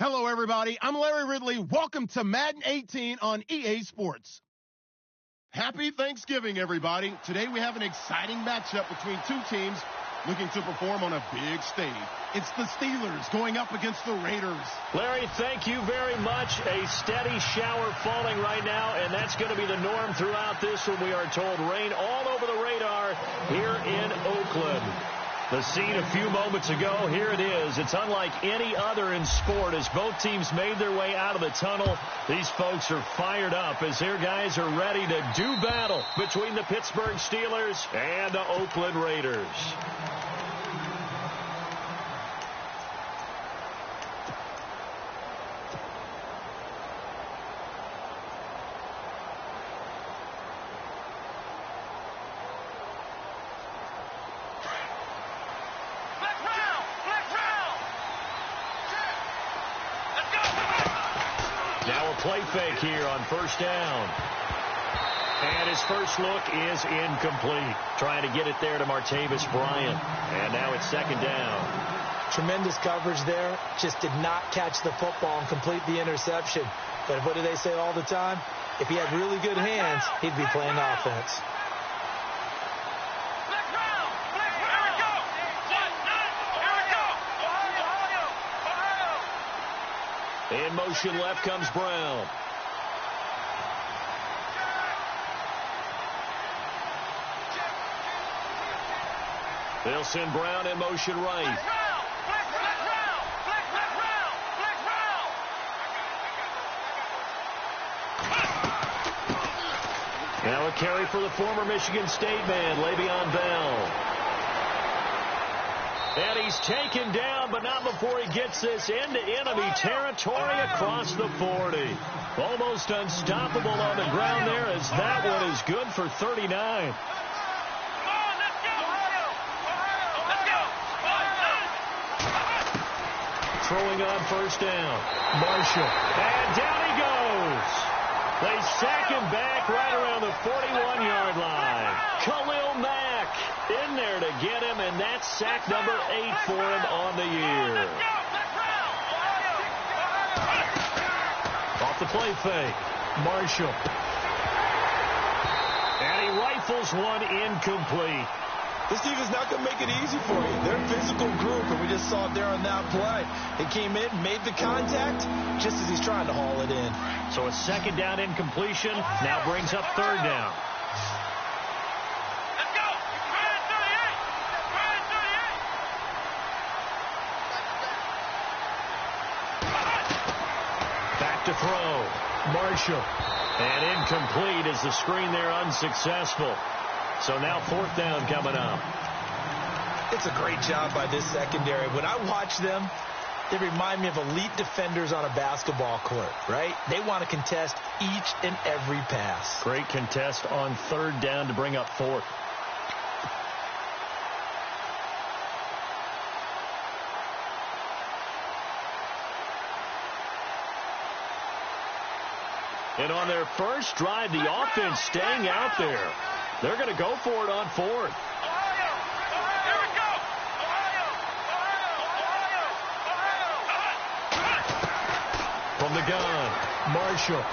Hello, everybody. I'm Larry Ridley. Welcome to Madden 18 on EA Sports. Happy Thanksgiving, everybody. Today we have an exciting matchup between two teams looking to perform on a big stage. It's the Steelers going up against the Raiders. Larry, thank you very much. A steady shower falling right now, and that's going to be the norm throughout this one. We are told rain all over the radar here in Oakland. The scene a few moments ago, here it is. It's unlike any other in sport as both teams made their way out of the tunnel. These folks are fired up as their guys are ready to do battle between the Pittsburgh Steelers and the Oakland Raiders. Play fake here on first down. And his first look is incomplete. Trying to get it there to Martavis Bryant. And now it's second down. Tremendous coverage there. Just did not catch the football and complete the interception. But what do they say all the time? If he had really good hands, he'd be playing offense. In motion left comes Brown. They'll send Brown in motion right. Now a carry for the former Michigan State man, Le'Veon Bell. And he's taken down, but not before he gets this into enemy territory across the 40. Almost unstoppable on the ground there as that one is good for 39. Throwing on first down. Marshall. And down he goes. They sack him back right around the 41-yard line. Khalil Mack in there to get him, and that's sack number 8 for him on the year. Off the play fake. Marshall. And he rifles one incomplete. This defense is not going to make it easy for you. They're a physical group, and we just saw it there on that play. They came in, made the contact, just as he's trying to haul it in. So a second down incompletion now brings up third down. Let's go! Back to throw. Marshall. And incomplete as the screen there unsuccessful. So now fourth down coming up. It's a great job by this secondary. When I watch them, they remind me of elite defenders on a basketball court, right? They want to contest each and every pass. Great contest on third down to bring up fourth. And on their first drive, the offense staying out there. They're going to go for it on fourth. From the gun, Marshall.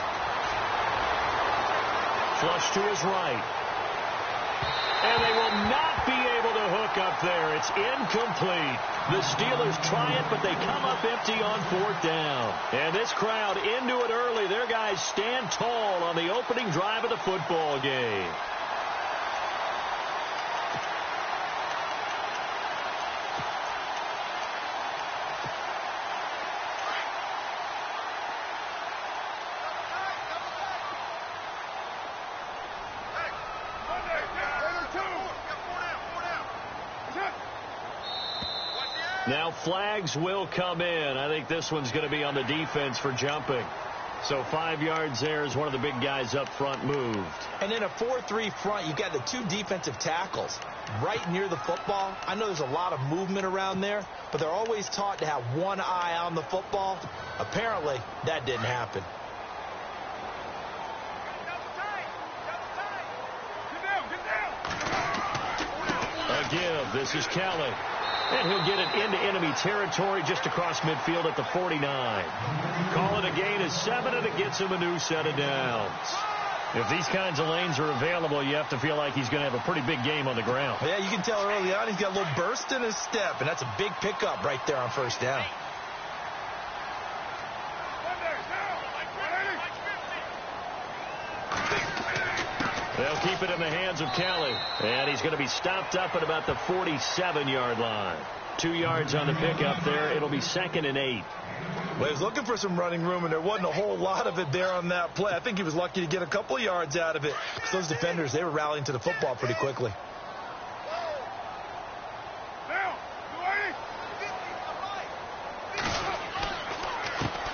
Flush to his right. And they will not be able to hook up there. It's incomplete. The Steelers try it, but they come up empty on fourth down. And this crowd into it early. Their guys stand tall on the opening drive of the football game. Now flags will come in. I think this one's going to be on the defense for jumping. So 5 yards there as one of the big guys up front moved. And in a 4-3 front, you've got the two defensive tackles right near the football. I know there's a lot of movement around there, but they're always taught to have one eye on the football. Apparently, that didn't happen. A give. This is Kelly. And he'll get it into enemy territory just across midfield at the 49. Call it a gain of 7, and it gets him a new set of downs. If these kinds of lanes are available, you have to feel like he's going to have a pretty big game on the ground. Yeah, you can tell early on he's got a little burst in his step, and that's a big pickup right there on first down. They'll keep it in the hands of Kelly. And he's going to be stopped up at about the 47-yard line. 2 yards on the pickup there. It'll be 2nd and 8. Well, he was looking for some running room, and there wasn't a whole lot of it there on that play. I think he was lucky to get a couple of yards out of it. Because those defenders, they were rallying to the football pretty quickly.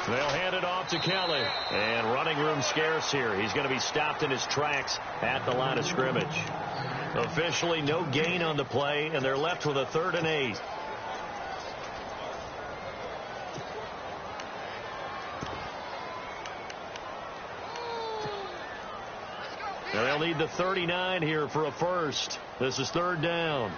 They'll hand it off to Kelly. And running room scarce here. He's going to be stopped in his tracks at the line of scrimmage. Officially no gain on the play, and they're left with a 3rd and 8. Now they'll need the 39 here for a first. This is 3rd down.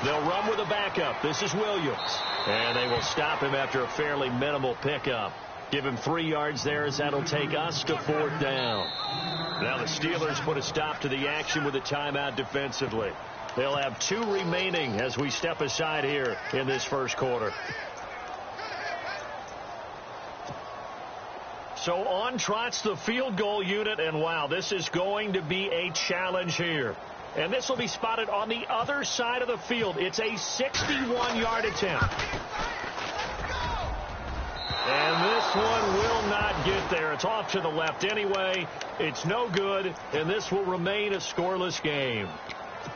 They'll run with a backup. This is Williams. And they will stop him after a fairly minimal pickup. Give him 3 yards there as that'll take us to 4th down. Now the Steelers put a stop to the action with a timeout defensively. They'll have 2 remaining as we step aside here in this first quarter. So on trots the field goal unit, and wow, this is going to be a challenge here. And this will be spotted on the other side of the field. It's a 61-yard attempt. And this one will not get there. It's off to the left anyway. It's no good, and this will remain a scoreless game.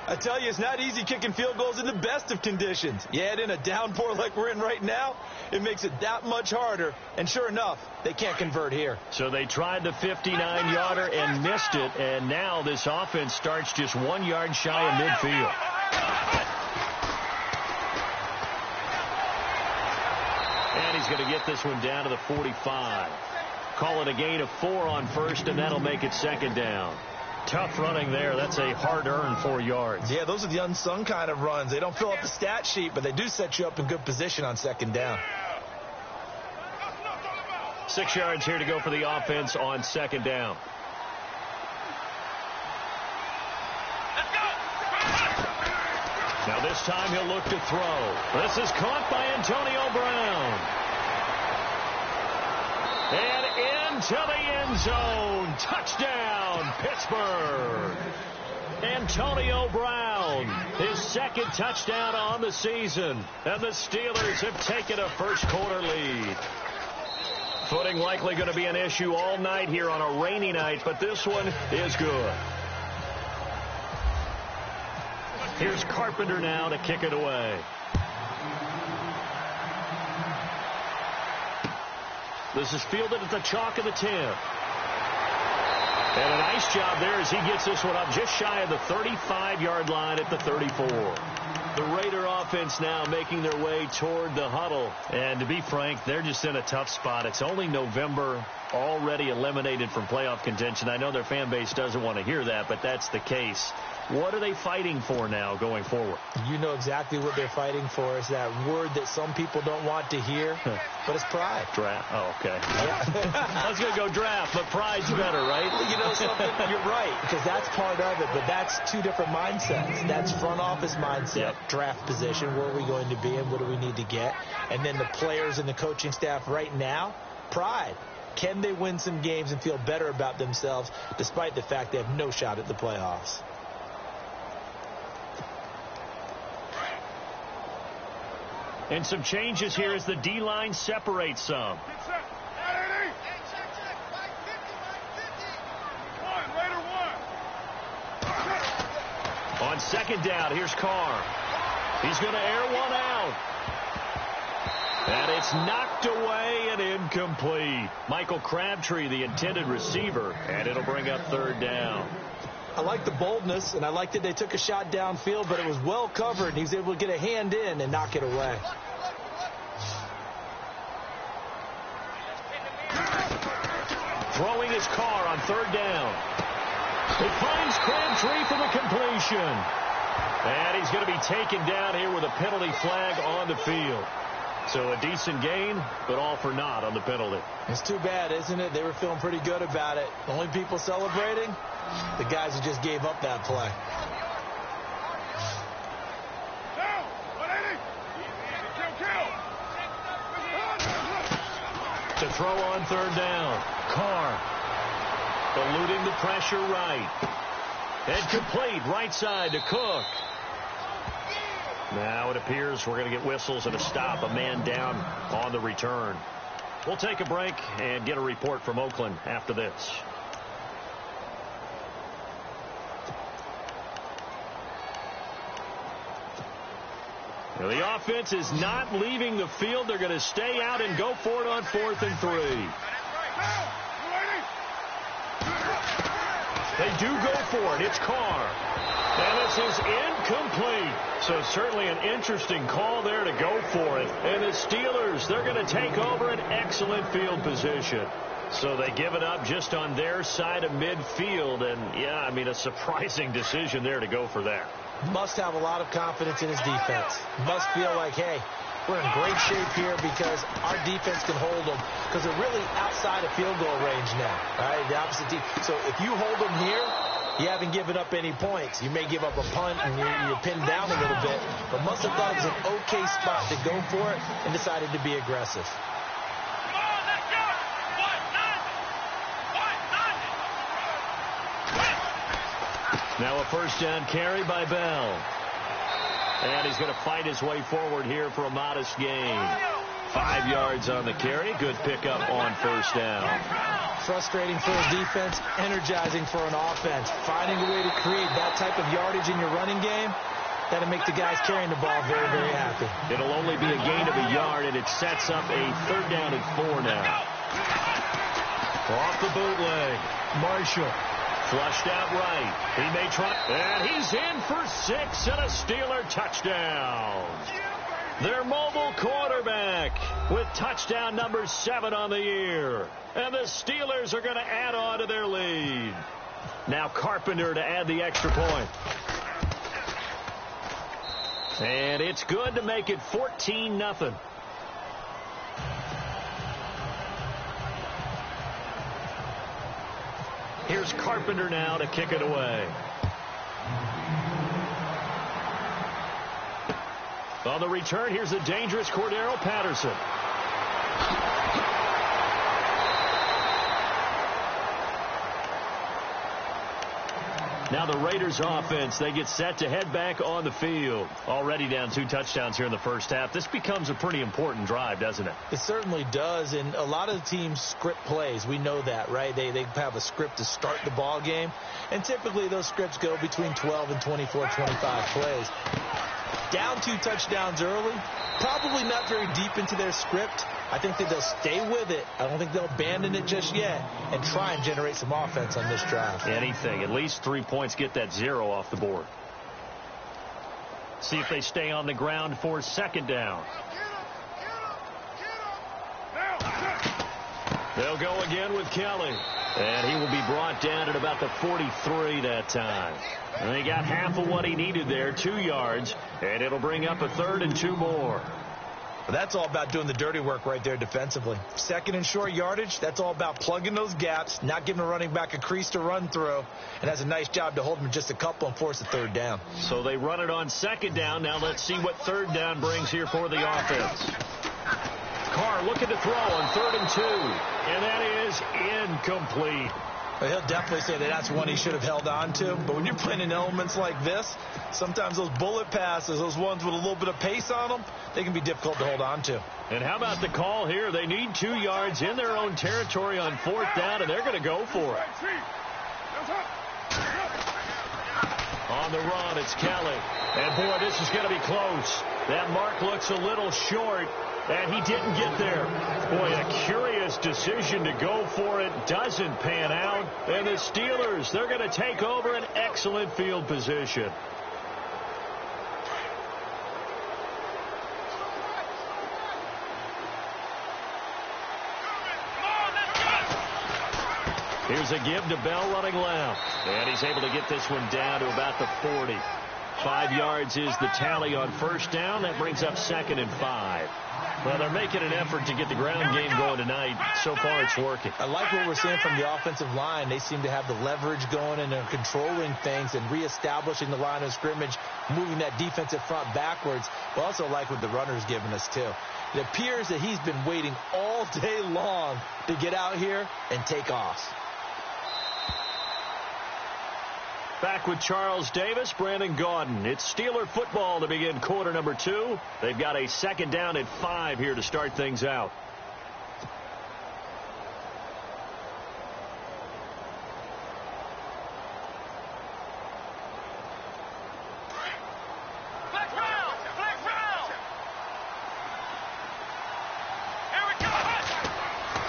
I tell you, it's not easy kicking field goals in the best of conditions. You add in a downpour like we're in right now, it makes it that much harder. And sure enough, they can't convert here. So they tried the 59-yarder and missed it, and now this offense starts just 1 yard shy of midfield. And he's going to get this one down to the 45. Call it a gain of 4 on first, and that'll make it 2nd down. Tough running there. That's a hard-earned 4 yards. Yeah, those are the unsung kind of runs. They don't fill up the stat sheet, but they do set you up in good position on 2nd down. 6 yards here to go for the offense on 2nd down. Now this time he'll look to throw. This is caught by Antonio Brown. And into the end zone. Touchdown, Pittsburgh. Antonio Brown, his 2nd touchdown on the season. And the Steelers have taken a first quarter lead. Footing likely going to be an issue all night here on a rainy night, but this one is good. Here's Carpenter now to kick it away. This is fielded at the chalk of the 10. And a nice job there as he gets this one up just shy of the 35-yard line at the 34. The Raider offense now making their way toward the huddle. And to be frank, they're just in a tough spot. It's only November, already eliminated from playoff contention. I know their fan base doesn't want to hear that, but that's the case. What are they fighting for now going forward? You know exactly what they're fighting for. Is that word that some people don't want to hear, but it's pride. Draft. Oh, okay. I was going to go draft, but pride's better, right? You know something? You're right, because that's part of it, but that's 2 different mindsets. That's front office mindset, draft position, where are we going to be and what do we need to get? And then the players and the coaching staff right now, pride. Can they win some games and feel better about themselves despite the fact they have no shot at the playoffs? And some changes here as the D-line separates some. On 2nd down, here's Carr. He's going to air one out. And it's knocked away and incomplete. Michael Crabtree, the intended receiver, and it'll bring up 3rd down. I like the boldness, and I like that they took a shot downfield, but it was well covered, and he was able to get a hand in and knock it away. Throwing his car on third down. It finds Crabtree for the completion. And he's going to be taken down here with a penalty flag on the field. So a decent gain, but all for naught on the penalty. It's too bad, isn't it? They were feeling pretty good about it. The only people celebrating, the guys who just gave up that play. To throw on third down. Carr eluding the pressure right. And complete right side to Cook. Now it appears we're going to get whistles and a stop. A man down on the return. We'll take a break and get a report from Oakland after this. Now the offense is not leaving the field. They're going to stay out and go for it on 4th and 3. They do go for it. It's Carr. And this is incomplete. So certainly an interesting call there to go for it. And the Steelers, they're going to take over an excellent field position. So they give it up just on their side of midfield. And, yeah, I mean, a surprising decision there to go for that. Must have a lot of confidence in his defense. Must feel like, hey, we're in great shape here because our defense can hold them. Because they're really outside of field goal range now. All right, the opposite team. So if you hold them here, you haven't given up any points. You may give up a punt and you're pinned down a little bit. But must have thought it was an okay spot to go for it and decided to be aggressive. Now a first down carry by Bell. And he's going to fight his way forward here for a modest gain. 5 yards on the carry. Good pickup on first down. Frustrating for a defense, energizing for an offense. Finding a way to create that type of yardage in your running game, that'll make the guys carrying the ball very, very happy. It'll only be a gain of a yard, and it sets up a 3rd down and 4 now. Off the bootleg. Marshall. Flushed out right. He may try. And he's in for 6 and a Steeler touchdown. Their mobile quarterback with touchdown number 7 on the year. And the Steelers are going to add on to their lead. Now Carpenter to add the extra point. And it's good to make it 14-0. Here's Carpenter now to kick it away. On the return, here's the dangerous Cordero Patterson. Now the Raiders offense, they get set to head back on the field. Already down 2 touchdowns here in the first half. This becomes a pretty important drive, doesn't it? It certainly does, and a lot of the teams script plays. We know that, right? They have a script to start the ball game, and typically those scripts go between 12 and 24, 25 plays. Down 2 touchdowns early, probably not very deep into their script. I think that they'll stay with it. I don't think they'll abandon it just yet and try and generate some offense on this drive. Anything. At least 3 points, get that 0 off the board. See if they stay on the ground for 2nd down. They'll go again with Kelly. And he will be brought down at about the 43 that time. And he got half of what he needed there, 2 yards. And it'll bring up a 3rd and 2 more. But that's all about doing the dirty work right there defensively. 2nd and short yardage, that's all about plugging those gaps, not giving a running back a crease to run through, and has a nice job to hold him just a couple and force a 3rd down. So they run it on 2nd down. Now let's see what 3rd down brings here for the offense. Carr looking to throw on 3rd and 2, and that is incomplete. He'll definitely say that that's one he should have held on to. But when you're playing in elements like this, sometimes those bullet passes, those ones with a little bit of pace on them, they can be difficult to hold on to. And how about the call here? They need 2 yards in their own territory on 4th down, and they're going to go for it. On the run, it's Kelly. And, boy, this is going to be close. That mark looks a little short. And he didn't get there. Boy, a curious decision to go for it. Doesn't pan out. And the Steelers, they're going to take over an excellent field position. Here's a give to Bell running left. And he's able to get this one down to about the 40. 5 yards is the tally on first down. That brings up 2nd and 5. Well, they're making an effort to get the ground game going tonight. So far, it's working. I like what we're seeing from the offensive line. They seem to have the leverage going, and they're controlling things and reestablishing the line of scrimmage, moving that defensive front backwards. We also like what the runner's giving us, too. It appears that he's been waiting all day long to get out here and take off. Back with Charles Davis, Brandon Gaudin. It's Steeler football to begin quarter number 2. They've got a 2nd down and 5 here to start things out.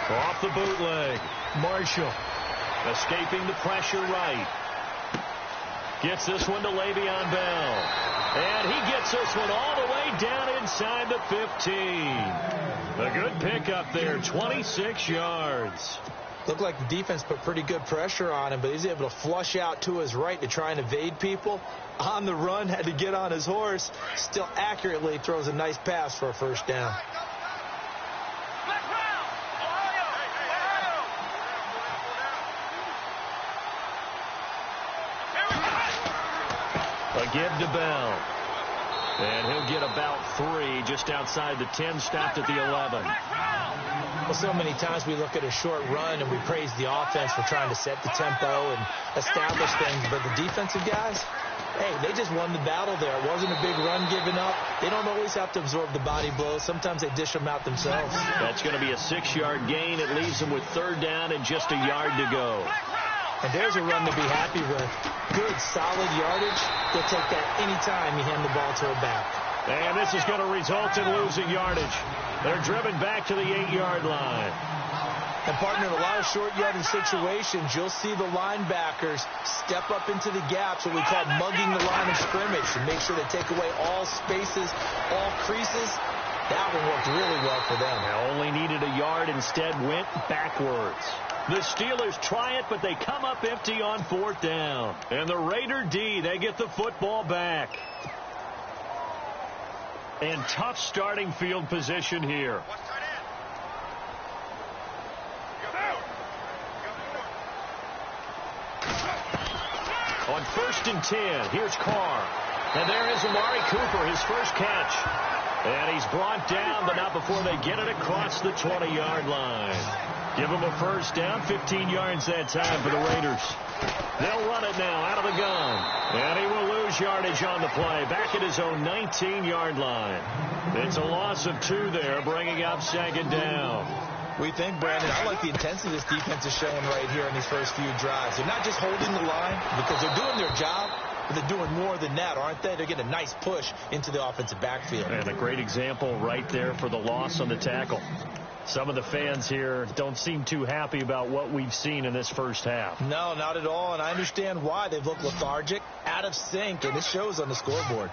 Off the bootleg. Marshall escaping the pressure right. Gets this one to Le'Veon Bell. And he gets this one all the way down inside the 15. A good pickup there, 26 yards. Looked like the defense put pretty good pressure on him, but he's able to flush out to his right to try and evade people. On the run, had to get on his horse. Still accurately throws a nice pass for a first down. A give to Bell. And he'll get about 3 just outside the 10, stopped at the 11. Well, so many times we look at a short run and we praise the offense for trying to set the tempo and establish things. But the defensive guys, hey, they just won the battle there. It wasn't a big run given up. They don't always have to absorb the body blows. Sometimes they dish them out themselves. That's going to be a 6-yard gain. It leaves them with 3rd down and just a yard to go. And there's a run to be happy with. Good, solid yardage. They'll take that any time you hand the ball to a back. And this is going to result in losing yardage. They're driven back to the 8-yard line. And, partner, in a lot of short yardage situations, you'll see the linebackers step up into the gaps, what we call mugging the line of scrimmage, to make sure they take away all spaces, all creases. That one worked really well for them. They only needed a yard, instead went backwards. The Steelers try it, but they come up empty on 4th down. And the Raider D, they get the football back. And tough starting field position here. On 1st and 10, here's Carr. And there is Amari Cooper, his first catch. And he's brought down, but not before they get it across the 20-yard line. Give him a first down, 15 yards that time for the Raiders. They'll run it now out of the gun. And he will lose yardage on the play, back at his own 19-yard line. It's a loss of 2 there, bringing up 2nd down. We think, Brandon, I like the intensity this defense is showing right here in these first few drives. They're not just holding the line because they're doing their job, but they're doing more than that, aren't they? They're getting a nice push into the offensive backfield. And a great example right there for the loss on the tackle. Some of the fans here don't seem too happy about what we've seen in this first half. No, not at all, and I understand why. They've looked lethargic, out of sync, and it shows on the scoreboard.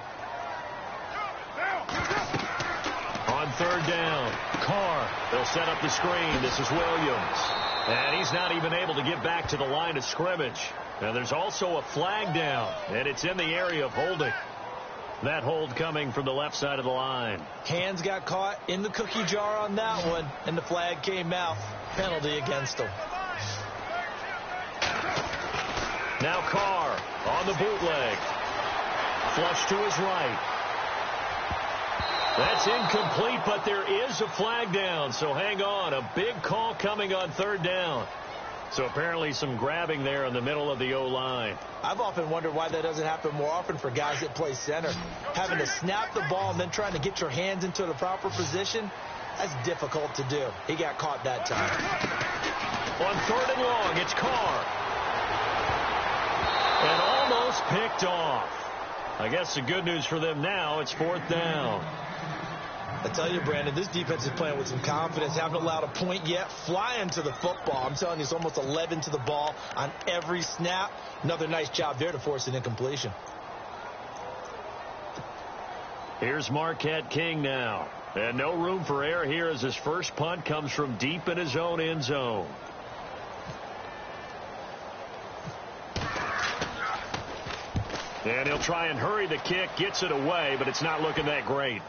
On 3rd down, Carr. They'll set up the screen. This is Williams. And he's not even able to get back to the line of scrimmage. And there's also a flag down, and it's in the area of holding. That hold coming from the left side of the line. Hands got caught in the cookie jar on that one, and the flag came out. Penalty against them. Now Carr on the bootleg. Flush to his right. That's incomplete, but there is a flag down, so hang on. A big call coming on 3rd down. So apparently some grabbing there in the middle of the O-line. I've often wondered why that doesn't happen more often for guys that play center. Having to snap the ball and then trying to get your hands into the proper position, that's difficult to do. He got caught that time. On 3rd and long, it's Carr. And almost picked off. I guess the good news for them now, it's 4th down. I tell you, Brandon, this defense is playing with some confidence. Haven't allowed a point yet. Flying to the football. I'm telling you, it's almost 11 to the ball on every snap. Another nice job there to force an incompletion. Here's Marquette King now. And no room for error here as his first punt comes from deep in his own end zone. And he'll try and hurry the kick, gets it away, but it's not looking that great.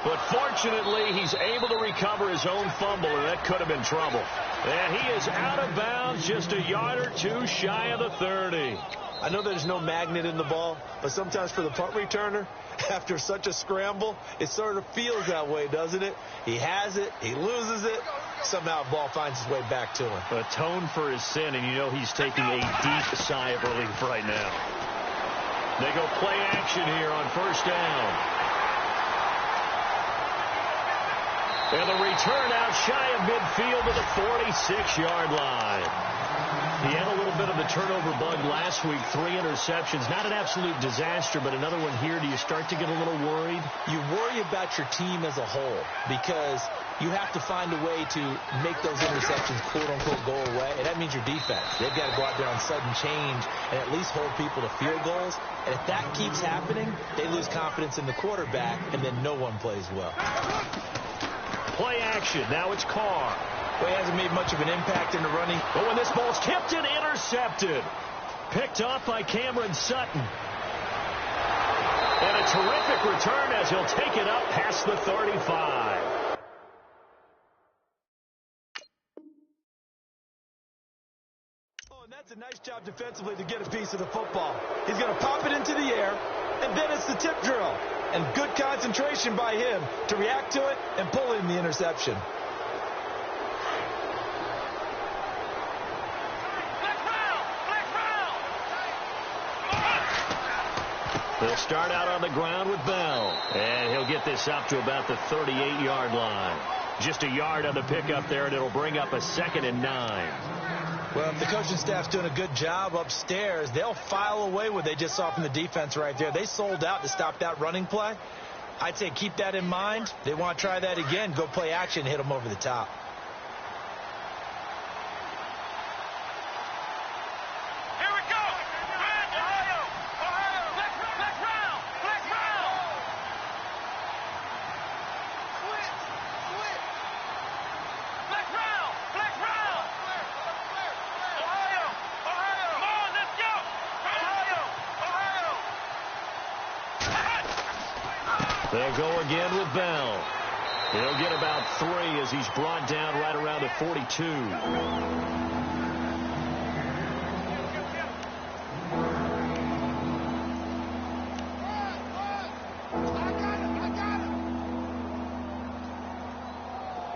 But fortunately, he's able to recover his own fumble, and that could have been trouble. And he is out of bounds, just a yard or two shy of the 30. I know there's no magnet in the ball, but sometimes for the punt returner, after such a scramble, it sort of feels that way, doesn't it? He has it, he loses it, somehow the ball finds its way back to him. Atone for his sin, and you know he's taking a deep sigh of relief right now. They go play action here on first down. And the return out shy of midfield to the 46-yard line. He had a little bit of the turnover bug last week, 3 interceptions. Not an absolute disaster, but another one here. Do you start to get a little worried? You worry about your team as a whole because you have to find a way to make those interceptions, quote-unquote, go away. And that means your defense. They've got to go out there on sudden change and at least hold people to field goals. And if that keeps happening, they lose confidence in the quarterback, and then no one plays well. Play action. Now it's Carr. Well, he hasn't made much of an impact in the running. But when this ball's tipped and intercepted. Picked off by Cameron Sutton. And a terrific return as he'll take it up past the 35. Oh, and that's a nice job defensively to get a piece of the football. He's going to pop it into the air, and then it's the tip drill. And good concentration by him to react to it and pull in the interception. They'll start out on the ground with Bell. And he'll get this up to about the 38-yard line. Just a yard on the pickup there, and it'll bring up a 2nd and 9. Well, if the coaching staff's doing a good job upstairs, they'll file away what they just saw from the defense right there. They sold out to stop that running play. I'd say keep that in mind. They want to try that again. Go play action, hit them over the top. They'll go again with Bell. He'll get about 3 as he's brought down right around the 42.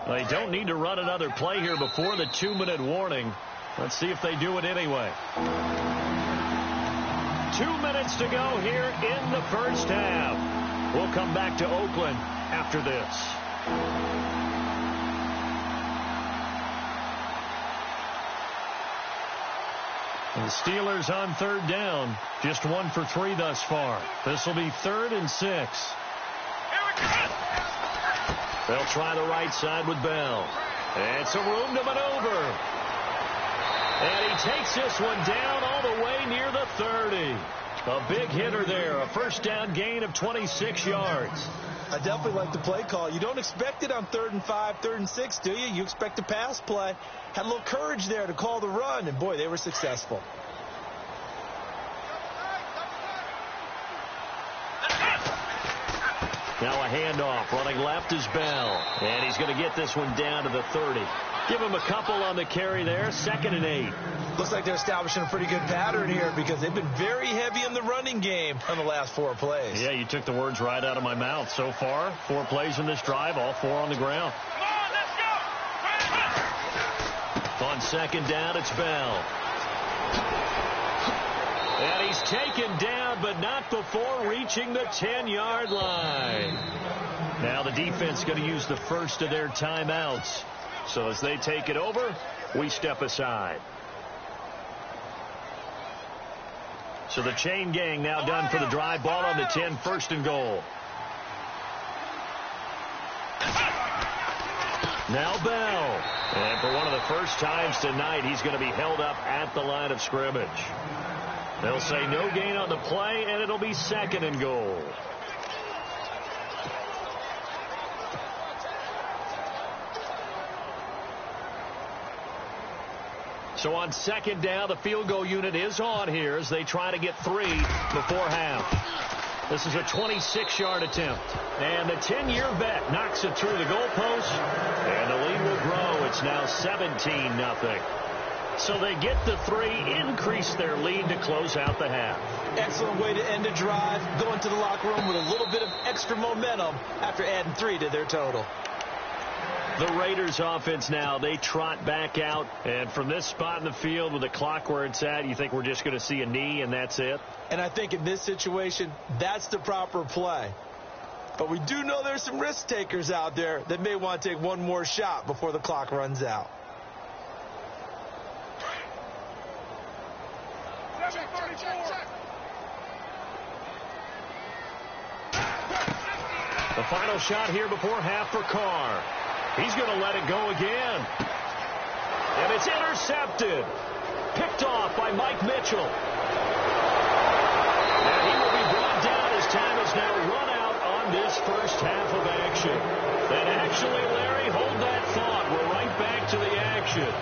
They don't need to run another play here before the 2-minute warning. Let's see if they do it anyway. 2 minutes to go here in the first half. We'll come back to Oakland after this. The Steelers on 3rd down. Just 1 for 3 thus far. This will be 3rd and 6. They'll try the right side with Bell. And some room to maneuver. And he takes this one down all the way near the 30. A big hitter there. A first down gain of 26 yards. I definitely like the play call. You don't expect it on 3rd and 5, 3rd and 6, do you? You expect a pass play. Had a little courage there to call the run, and boy, they were successful. Now a handoff. Running left is Bell. And he's going to get this one down to the 30. Give him a couple on the carry there. 2nd and 8. Looks like they're establishing a pretty good pattern here because they've been very heavy in the running game on the last 4 plays. Yeah, you took the words right out of my mouth. So far, 4 plays in this drive, all 4 on the ground. Come on, let's go! On 2nd down, it's Bell. And he's taken down, but not before reaching the 10-yard line. Now the defense going to use the first of their timeouts. So as they take it over, we step aside. So the chain gang now done for the drive. Ball on the 10, 1st and goal. Now Bell. And for one of the first times tonight, he's going to be held up at the line of scrimmage. They'll say no gain on the play, and it'll be 2nd and goal. So on second down, the field goal unit is on here as they try to get 3 before half. This is a 26-yard attempt. And the 10-year vet knocks it through the goalpost. And the lead will grow. It's now 17-0. So they get the 3, increase their lead to close out the half. Excellent way to end a drive. Go into the locker room with a little bit of extra momentum after adding 3 to their total. The Raiders offense now, they trot back out. And from this spot in the field with the clock where it's at, you think we're just going to see a knee and that's it? And I think in this situation, that's the proper play. But we do know there's some risk takers out there that may want to take one more shot before the clock runs out. The final shot here before half for Carr. He's going to let it go again. And it's intercepted. Picked off by Mike Mitchell. And he will be brought down as time is now run out on this first half of action. And actually, Larry, hold that thought. We're right back to the action.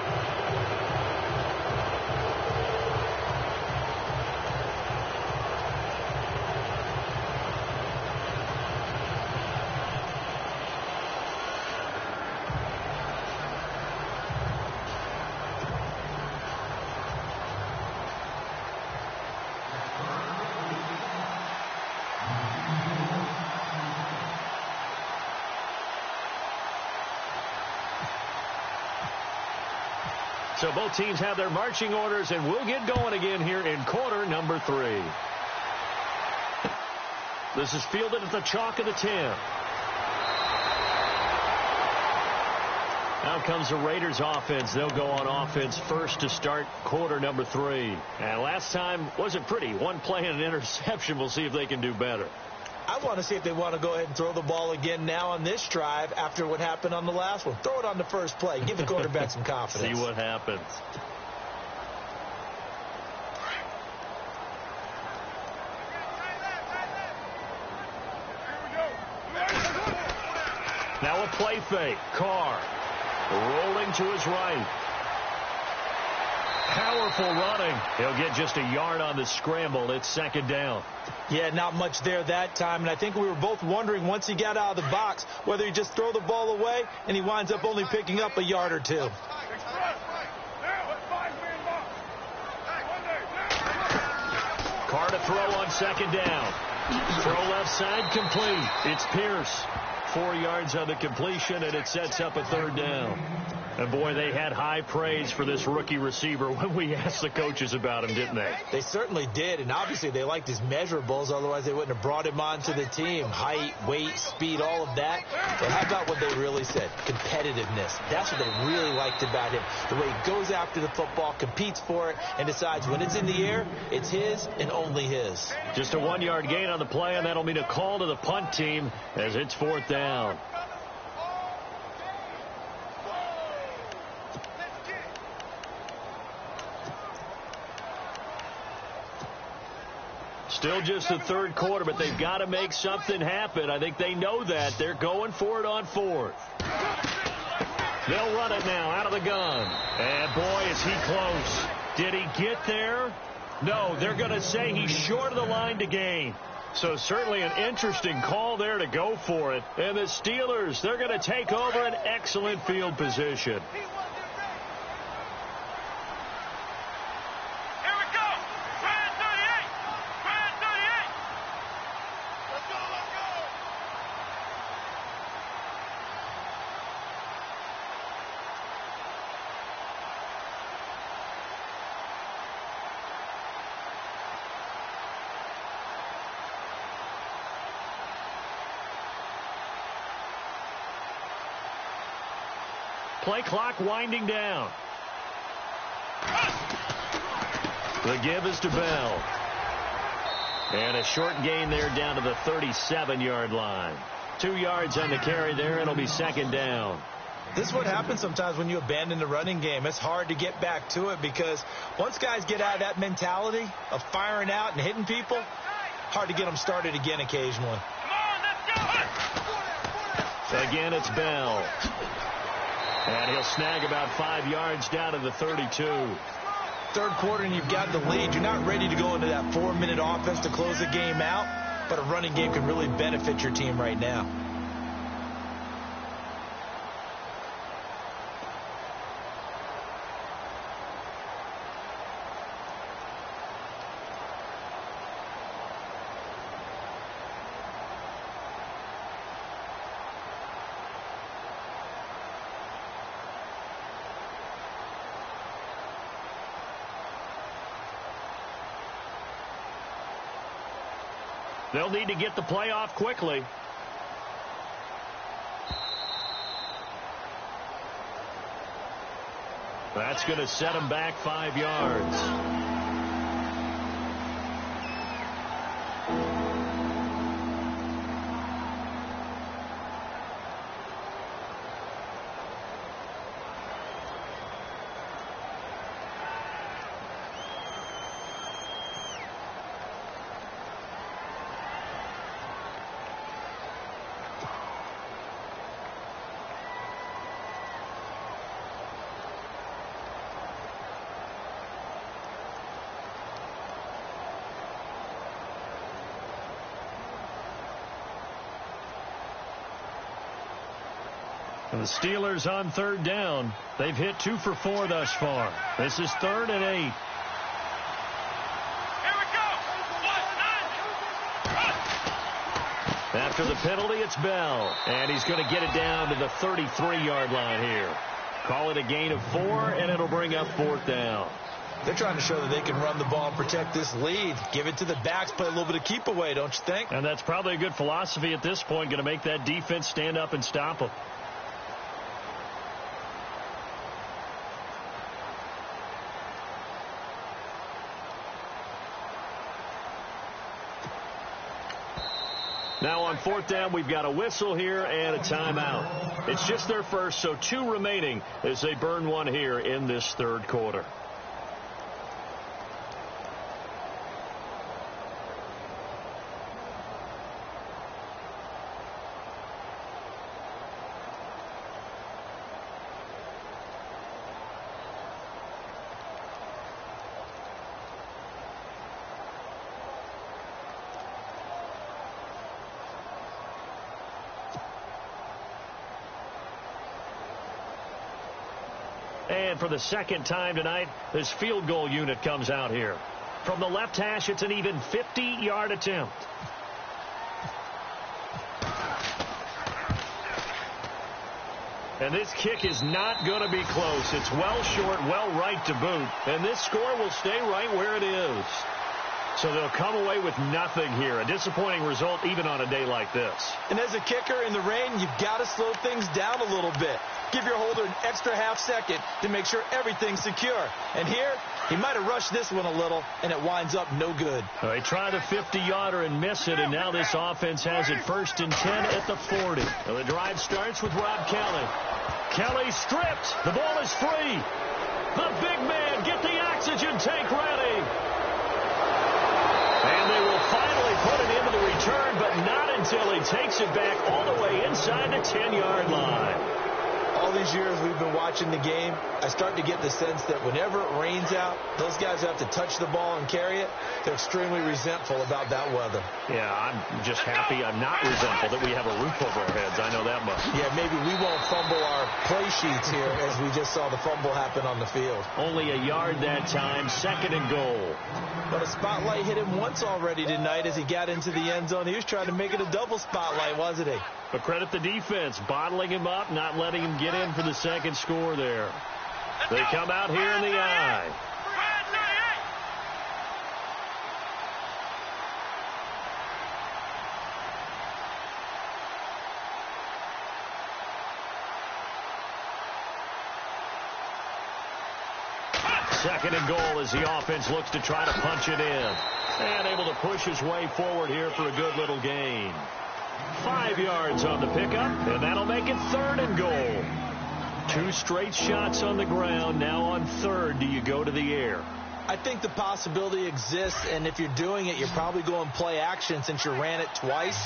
So both teams have their marching orders, and we'll get going again here in quarter number 3. This is fielded at the chalk of the 10. Out comes the Raiders offense. They'll go on offense first to start quarter number 3. And last time wasn't pretty. One play and an interception. We'll see if they can do better. I want to see if they want to go ahead and throw the ball again now on this drive after what happened on the last one. Throw it on the first play. Give the quarterback some confidence. See what happens. Now a play fake. Carr rolling to his right. Powerful running. He'll get just a yard on the scramble. It's second down. Yeah, not much there that time. And I think we were both wondering once he got out of the box whether he just throw the ball away and he winds up only picking up a yard or 2. Carr to throw on second down. Throw left side complete. It's Pierce. 4 yards on the completion, and it sets up a third down. And, boy, they had high praise for this rookie receiver when we asked the coaches about him, didn't they? They certainly did, and obviously they liked his measurables. Otherwise, they wouldn't have brought him onto the team. Height, weight, speed, all of that. But how about what they really said? Competitiveness. That's what they really liked about him. The way he goes after the football, competes for it, and decides when it's in the air, it's his and only his. Just a 1-yard gain on the play, and that'll mean a call to the punt team as it's fourth down. Still just the third quarter, but they've got to make something happen. I think they know that. They're going for it on fourth. They'll run it now out of the gun. And, boy, is he close. Did he get there? No, they're going to say he's short of the line to gain. So certainly an interesting call there to go for it. And the Steelers, they're going to take over an excellent field position. Play clock winding down. The give is to Bell. And a short gain there down to the 37-yard line. 2 yards on the carry there. It'll be second down. This is what happens sometimes when you abandon the running game. It's hard to get back to it because once guys get out of that mentality of firing out and hitting people, hard to get them started again occasionally. So again, it's Bell. And he'll snag about 5 yards down to the 32. Third quarter and you've got the lead. You're not ready to go into that 4-minute offense to close the game out, but a running game can really benefit your team right now. They'll need to get the play off quickly. That's going to set them back 5 yards. And the Steelers on third down. They've hit 2 for 4 thus far. This is 3rd and 8. Here we go. After the penalty, it's Bell. And he's going to get it down to the 33-yard line here. Call it a gain of 4, and it'll bring up 4th down. They're trying to show that they can run the ball and protect this lead. Give it to the backs, play a little bit of keep away, don't you think? And that's probably a good philosophy at this point, going to make that defense stand up and stop them. Now on 4th down, we've got a whistle here and a timeout. It's just their first, so 2 remaining as they burn 1 here in this 3rd quarter. And for the second time tonight, this field goal unit comes out here. From the left hash, it's an even 50-yard attempt. And this kick is not going to be close. It's well short, well right to boot. And this score will stay right where it is. So they'll come away with nothing here. A disappointing result even on a day like this. And as a kicker in the rain, you've got to slow things down a little bit. Give your holder an extra half second to make sure everything's secure. And here, he might have rushed this one a little, and it winds up no good. Well, they try the 50-yarder and miss it, and now this offense has it 1st and 10 at the 40. Well, the drive starts with Rob Kelly. Kelly stripped. The ball is free. The big man, get the oxygen tank ready. And they will finally put it into the return, but not until he takes it back all the way inside the 10-yard line. All these years we've been watching the game, I start to get the sense that whenever it rains out, those guys have to touch the ball and carry it. They're extremely resentful about that weather. Yeah, I'm just happy I'm not resentful that we have a roof over our heads. I know that much. Yeah, maybe we won't fumble our play sheets here as we just saw the fumble happen on the field. Only a yard that time, 2nd and goal. But a spotlight hit him once already tonight as he got into the end zone. He was trying to make it a double spotlight, wasn't he? But credit the defense, bottling him up, not letting him get in for the second score there. They come out here in the eye. Second and goal as the offense looks to try to punch it in. And able to push his way forward here for a good little gain. 5 yards on the pickup, and that'll make it 3rd and goal. 2 straight shots on the ground. Now on 3rd, do you go to the air? I think the possibility exists, and if you're doing it, you're probably going play action since you ran it twice.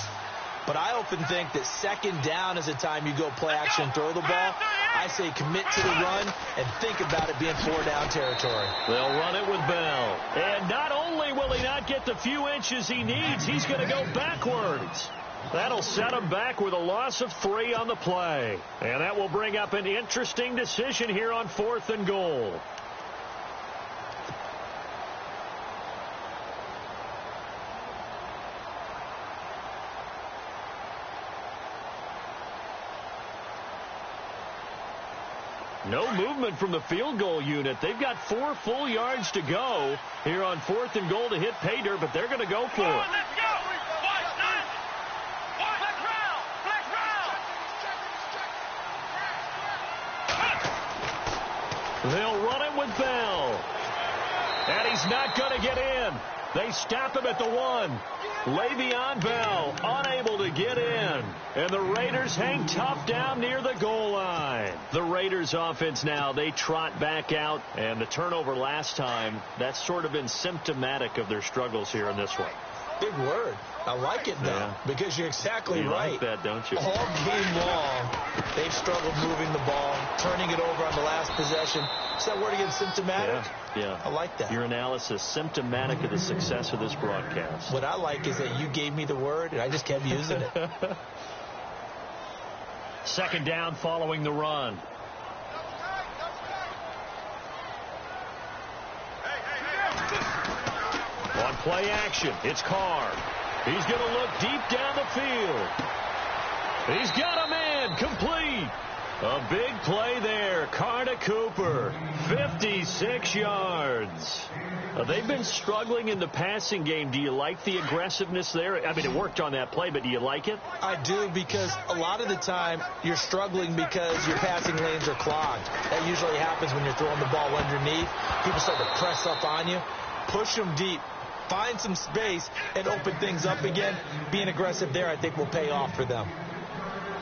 But I often think that second down is the time you go play action, throw the ball. I say commit to the run and think about it being 4-down territory. They'll run it with Bell. And not only will he not get the few inches he needs, he's going to go backwards. That'll set him back with a loss of 3 on the play. And that will bring up an interesting decision here on 4th and goal. No movement from the field goal unit. They've got 4 full yards to go here on 4th and goal to hit pay dirt, but they're going to go for it. Let's go! They'll run it with Bell. And he's not going to get in. They stop him at the 1. Le'Veon Bell unable to get in. And the Raiders hang tough down near the goal line. The Raiders offense now, they trot back out. And the turnover last time, that's sort of been symptomatic of their struggles here in this one. Big word. I like it, though, because you're exactly right. You like that, don't you? All game long, they've struggled moving the ball, turning it over on the last possession. Is that word again, symptomatic? Yeah. I like that. Your analysis, symptomatic of the success of this broadcast. What I like is that you gave me the word, and I just kept using it. Second down following the run. On play action, it's Carr. He's going to look deep down the field. He's got a man, complete. A big play there. Carr to Cooper, 56 yards. They've been struggling in the passing game. Do you like the aggressiveness there? I mean, it worked on that play, but do you like it? I do, because a lot of the time you're struggling because your passing lanes are clogged. That usually happens when you're throwing the ball underneath. People start to press up on you. Push them deep. Find some space and open things up again. Being aggressive there, I think, will pay off for them.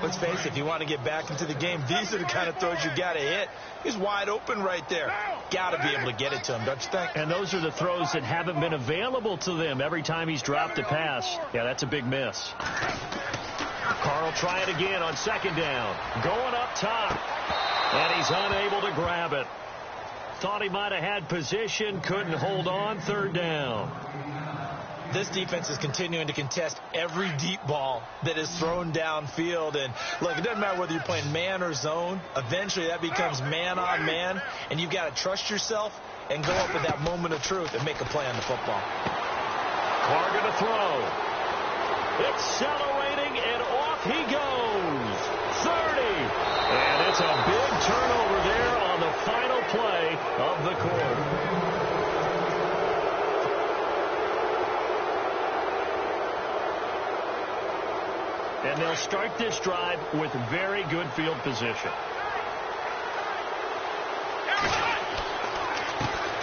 Let's face it, if you want to get back into the game, these are the kind of throws you got to hit. He's wide open right there. Got to be able to get it to him, don't you think? And those are the throws that haven't been available to them every time he's dropped a pass. Yeah, that's a big miss. Carr will try it again on second down. Going up top. And he's unable to grab it. Thought he might have had position, couldn't hold on, third down. This defense is continuing to contest every deep ball that is thrown downfield. And, look, it doesn't matter whether you're playing man or zone. Eventually, that becomes man on man, and you've got to trust yourself and go up at that moment of truth and make a play on the football. Carr going to throw. Accelerating, and off he goes. 30. And it's a big turnover there on the final play of the quarter. And they'll start this drive with very good field position.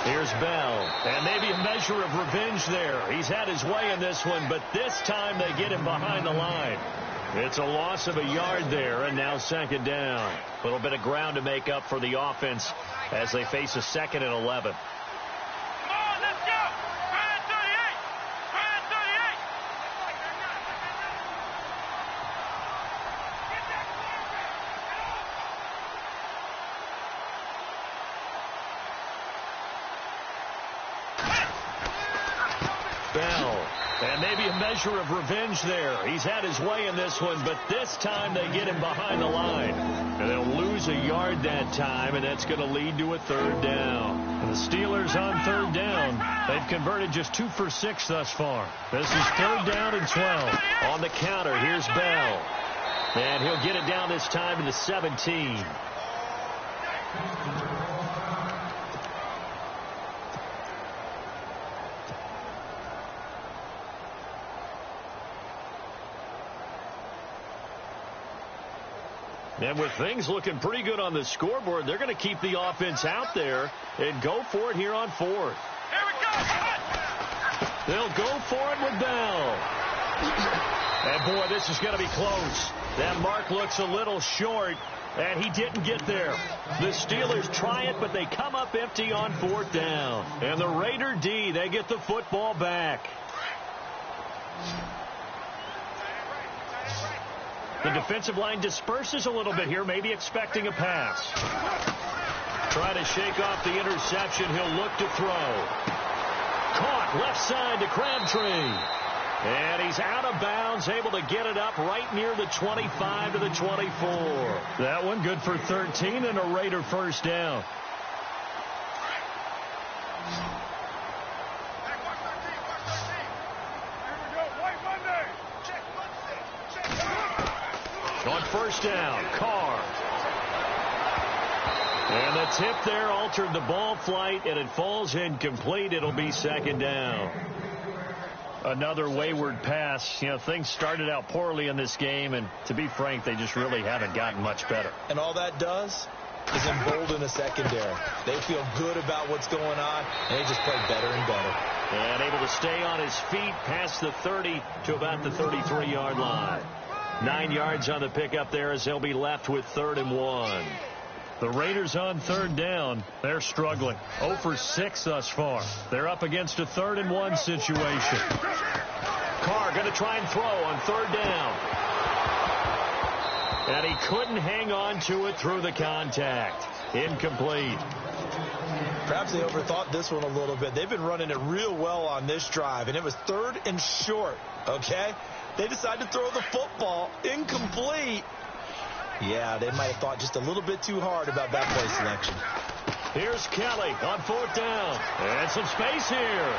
Here's Bell. And maybe a measure of revenge there. He's had his way in this one, but this time they get him behind the line. It's a loss of a yard there, and now second down. A little bit of ground to make up for the offense as they face a 2nd and 11. Bell. And maybe a measure of revenge there. He's had his way in this one, but this time they get him behind the line. And they'll lose a yard that time, and that's going to lead to a third down. And the Steelers on third down, they've converted just 2 for 6 thus far. This is third down and 12. On the counter, here's Bell. And he'll get it down this time to the 17. And with things looking pretty good on the scoreboard, they're going to keep the offense out there and go for it here on 4th. Here we go. They'll go for it with Bell. And, boy, this is going to be close. That mark looks a little short, and he didn't get there. The Steelers try it, but they come up empty on 4th down. And the Raider D, they get the football back. The defensive line disperses a little bit here, maybe expecting a pass. Trying to shake off the interception. He'll look to throw. Caught left side to Crabtree. And he's out of bounds, able to get it up right near the 25 to the 24. That one good for 13 and a Raider first down. On first down, Carr. And the tip there altered the ball flight, and it falls incomplete. It'll be second down. Another wayward pass. You know, things started out poorly in this game, and to be frank, they just really haven't gotten much better. And all that does is embolden the secondary. They feel good about what's going on, and they just play better and better. And able to stay on his feet past the 30 to about the 33-yard line. 9 yards on the pickup there as they'll be left with 3rd and 1. The Raiders on 3rd down. They're struggling. 0 for 6 thus far. They're up against a 3rd and 1 situation. Carr going to try and throw on 3rd down. And he couldn't hang on to it through the contact. Incomplete. Perhaps they overthought this one a little bit. They've been running it real well on this drive, and it was 3rd and short, okay? They decided to throw the football. Incomplete. Yeah, they might have thought just a little bit too hard about that play selection. Here's Kelly on 4th down. And some space here.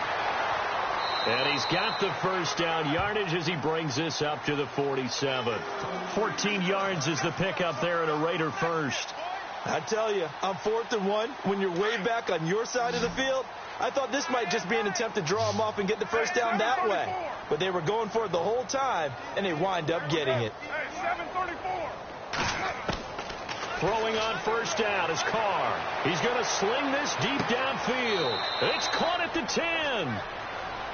And he's got the first down yardage as he brings this up to the 47. 14 yards is the pickup there at a Raider first. I tell you, on 4th and 1, when you're way back on your side of the field, I thought this might just be an attempt to draw him off and get the first down that way. But they were going for it the whole time, and they wind up getting it. Throwing on first down is Carr. He's going to sling this deep downfield. It's caught at the 10.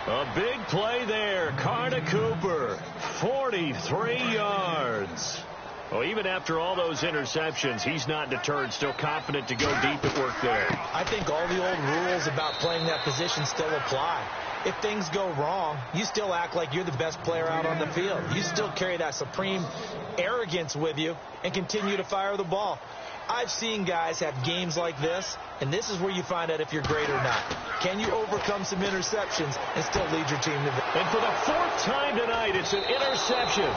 A big play there. Carr to Cooper. 43 yards. Well, even after all those interceptions, he's not deterred, still confident to go deep at work there. I think all the old rules about playing that position still apply. If things go wrong, you still act like you're the best player out on the field. You still carry that supreme arrogance with you and continue to fire the ball. I've seen guys have games like this, and this is where you find out if you're great or not. Can you overcome some interceptions and still lead your team to victory? And for the 4th time tonight, it's an interception.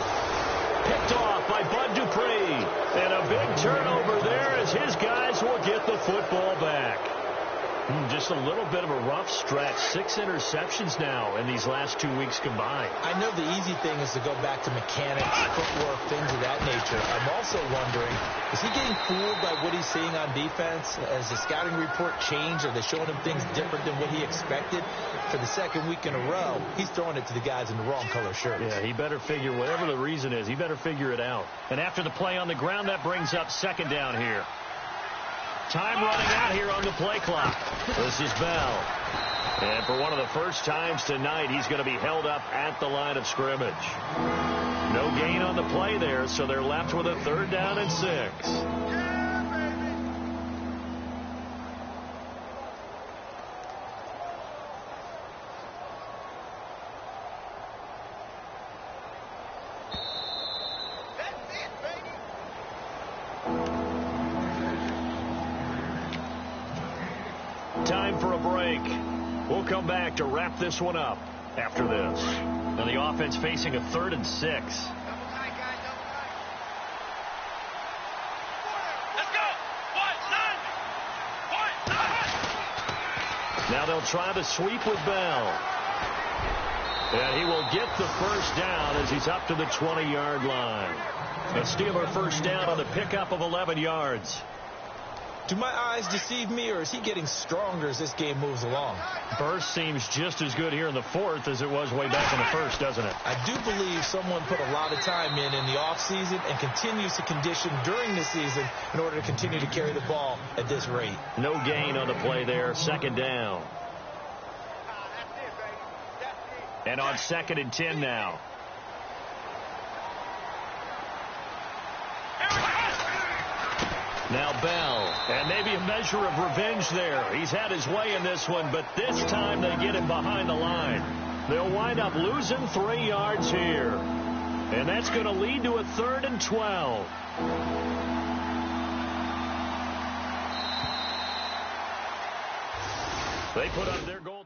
Picked off by Bud Dupree. And a big turnover there as his guys will get the football back. Just a little bit of a rough stretch. 6 interceptions now in these last 2 weeks combined. I know the easy thing is to go back to mechanics, footwork, things of that nature. I'm also wondering, is he getting fooled by what he's seeing on defense? Has the scouting report changed? Are they showing him things different than what he expected? For the 2nd week in a row, he's throwing it to the guys in the wrong color shirts. Yeah, he better figure, whatever the reason is, he better figure it out. And after the play on the ground, that brings up 2nd down here. Time running out here on the play clock. This is Bell. And for one of the first times tonight, he's going to be held up at the line of scrimmage. No gain on the play there, so they're left with a 3rd down and 6. Time for a break. We'll come back to wrap this one up after this. And the offense facing a 3rd and 6. Let's go. Now they'll try the sweep with Bell. And he will get the first down as he's up to the 20-yard line. A Steeler first down on the pickup of 11 yards. Do my eyes deceive me, or is he getting stronger as this game moves along? Burst seems just as good here in the 4th as it was way back in the 1st, doesn't it? I do believe someone put a lot of time in the offseason and continues to condition during the season in order to continue to carry the ball at this rate. No gain on the play there. 2nd down. And on 2nd and 10 now. Now Bell, and maybe a measure of revenge there. He's had his way in this one, but this time they get him behind the line. They'll wind up losing 3 yards here. And that's going to lead to a 3rd and 12. They put up their goal.